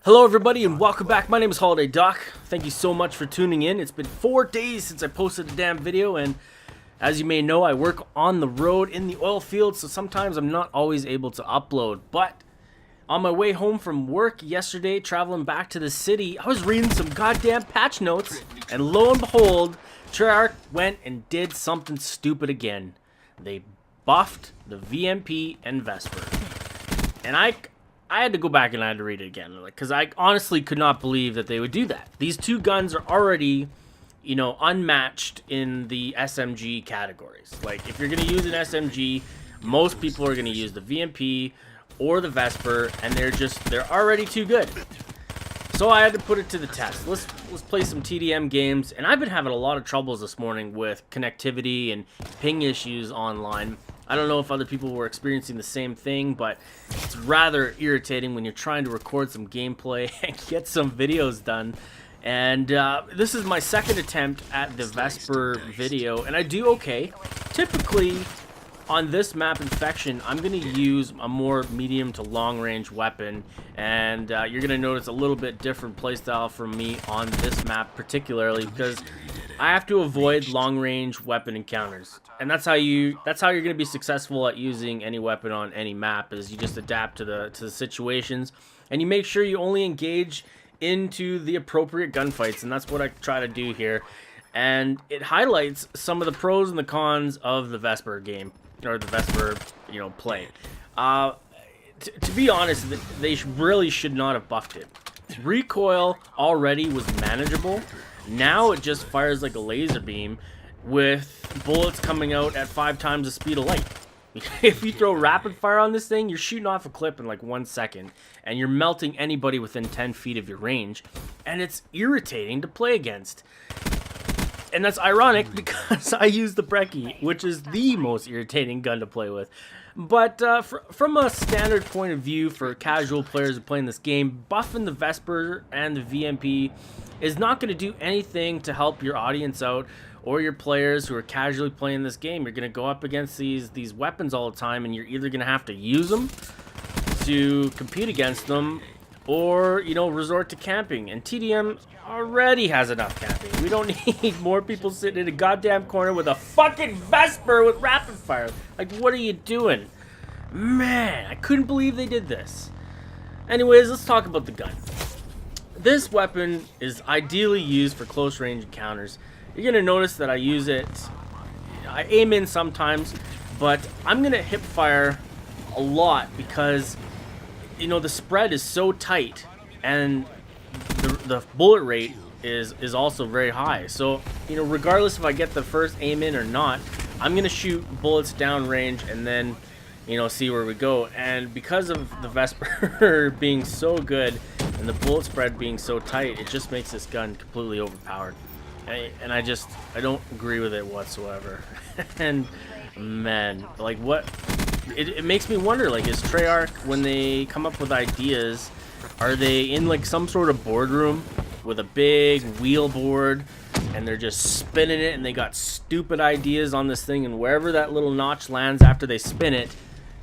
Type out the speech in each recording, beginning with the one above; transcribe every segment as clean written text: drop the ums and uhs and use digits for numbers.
Hello everybody and welcome back. My name is Holiday Doc. Thank you so much for tuning in. It's been 4 days since I posted a damn video, and as you may know, I work on the road in the oil field, so sometimes I'm not always able to upload. But on my way home from work yesterday, traveling back to the city, I was reading some goddamn patch notes, and lo and behold, Treyarch went and did something stupid again. They buffed the VMP and Vesper. And I had to go back and I had to read it again, because I honestly could not believe that they would do that. These two guns are already, unmatched in the SMG categories. Like, if you're going to use an SMG, most people are going to use the VMP or the Vesper, and they're already too good. So I had to put it to the test. Let's play some TDM games, and I've been having a lot of troubles this morning with connectivity and ping issues online. I don't know if other people were experiencing the same thing, but it's rather irritating when you're trying to record some gameplay and get some videos done. And this is my second attempt at the Vesper video, and I do okay. Typically, on this map Infection, I'm going to use a more medium to long range weapon, and you're going to notice a little bit different playstyle from me on this map particularly, because I have to avoid long range weapon encounters. And that's how you're going to be successful at using any weapon on any map, is you just adapt to the situations, and you make sure you only engage into the appropriate gunfights, and that's what I try to do here. And it highlights some of the pros and the cons of the Vesper game, or the Vesper, play. To be honest, they really should not have buffed it. Recoil already was manageable. Now it just fires like a laser beam with bullets coming out at 5 times the speed of light. If you throw rapid fire on this thing, you're shooting off a clip in like 1 second, and you're melting anybody within 10 feet of your range, and it's irritating to play against. And that's ironic because I use the Brecci, which is the most irritating gun to play with. But from a standard point of view for casual players playing this game, buffing the Vesper and the VMP is not going to do anything to help your audience out or your players who are casually playing this game. You're going to go up against these weapons all the time, and you're either going to have to use them to compete against them, or, resort to camping. And TDM already has enough camping. We don't need more people sitting in a goddamn corner with a fucking Vesper with rapid fire. Like, what are you doing? Man, I couldn't believe they did this. Anyways, let's talk about the gun. This weapon is ideally used for close range encounters. You're going to notice that I use it, I aim in sometimes, but I'm going to hip fire a lot because, the spread is so tight, and the bullet rate is also very high. So, regardless if I get the first aim in or not, I'm going to shoot bullets down range and then, see where we go. And because of the Vesper being so good and the bullet spread being so tight, it just makes this gun completely overpowered. And I don't agree with it whatsoever. And man, like, what it makes me wonder, like, is Treyarch, when they come up with ideas, are they in like some sort of boardroom with a big wheel board and they're just spinning it, and they got stupid ideas on this thing, and wherever that little notch lands after they spin it,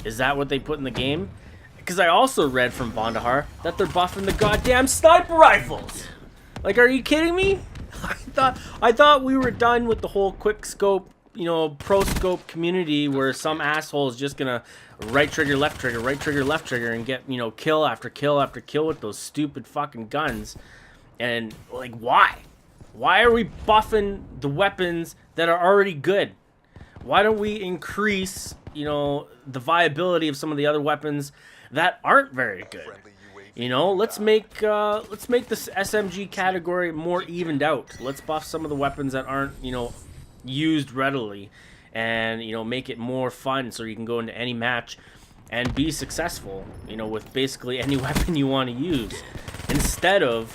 is that what they put in the game? Because I also read from Bondahar that they're buffing the goddamn sniper rifles. Like, are you kidding me? I thought we were done with the whole quick scope, pro scope community, where some asshole is just gonna right trigger, left trigger, and get, kill after kill after kill with those stupid fucking guns. And like, why? Why are we buffing the weapons that are already good? Why don't we increase, the viability of some of the other weapons that aren't very good? Let's make this SMG category more evened out. Let's buff some of the weapons that aren't, used readily, and, make it more fun so you can go into any match and be successful, with basically any weapon you want to use, instead of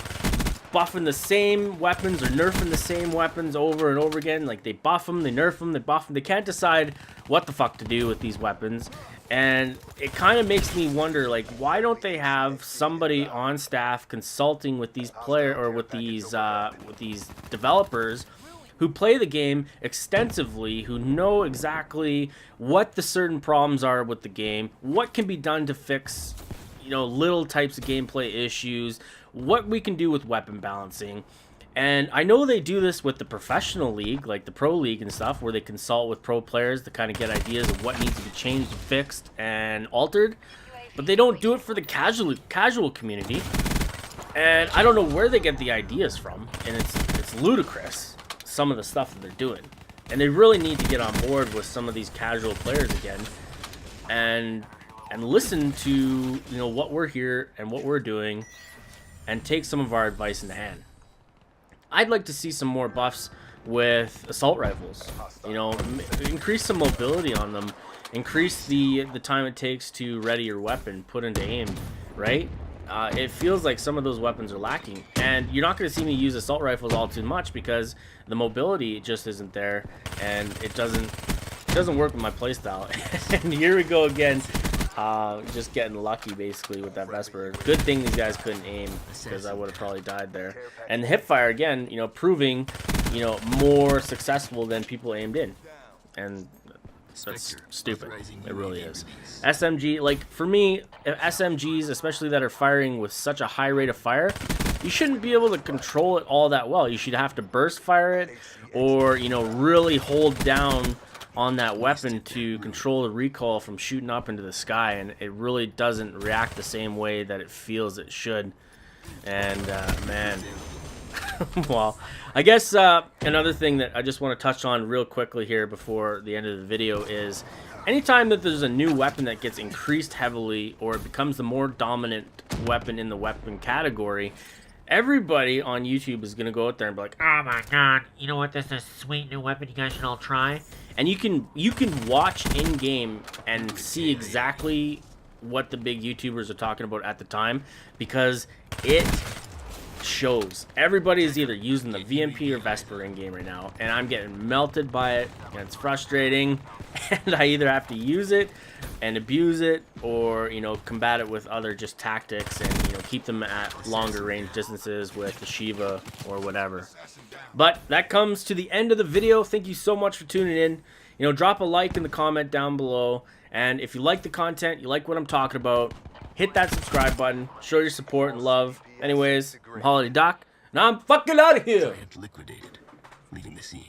buffing the same weapons or nerfing the same weapons over and over again. Like, they buff them, they nerf them, they buff them. They can't decide what the fuck to do with these weapons. And it kind of makes me wonder, like, why don't they have somebody on staff consulting with these with these developers who play the game extensively, who know exactly what the certain problems are with the game, what can be done to fix, you know, little types of gameplay issues, what we can do with weapon balancing. And I know they do this with the professional league, like the pro league and stuff, where they consult with pro players to kind of get ideas of what needs to be changed, fixed, and altered. But they don't do it for the casual community. And I don't know where they get the ideas from, and it's ludicrous, some of the stuff that they're doing. And they really need to get on board with some of these casual players again, and listen to, you know, what we're here and what we're doing, and take some of our advice in hand. I'd like to see some more buffs with assault rifles. You know, increase some mobility on them, increase the time it takes to ready your weapon, put into aim, right? It feels like some of those weapons are lacking, and you're not going to see me use assault rifles all too much because the mobility just isn't there, and it doesn't work with my playstyle. And here we go again, just getting lucky basically with that Vesper. Good thing these guys couldn't aim, because I would have probably died there. And the hipfire again, you know, proving, you know, more successful than people aimed in, and that's stupid. It really is. SMG, like, for me, SMGs, especially that are firing with such a high rate of fire, you shouldn't be able to control it all that well. You should have to burst fire it, or, you know, really hold down on that weapon to control the recoil from shooting up into the sky, and it really doesn't react the same way that it feels it should. And man, well, I guess another thing that I just want to touch on real quickly here before the end of the video is anytime that there's a new weapon that gets increased heavily, or it becomes the more dominant weapon in the weapon category, everybody on YouTube is going to go out there and be like, oh my god, you know what, this is a sweet new weapon you guys should all try. And you can watch in-game and see exactly what the big YouTubers are talking about at the time, because it shows. Everybody is either using the VMP or Vesper in-game right now, and I'm getting melted by it, and it's frustrating, and I either have to use it and abuse it, or, you know, combat it with other just tactics, and, you know, keep them at longer range distances with the Shiva or whatever. But that comes to the end of the video. Thank you so much for tuning in. You know, drop a like in the comment down below, and if you like the content, you like what I'm talking about, hit that subscribe button, show your support and love. Anyways, I'm Holiday Doc, and I'm fucking out of here. Liquidated, leaving the scene.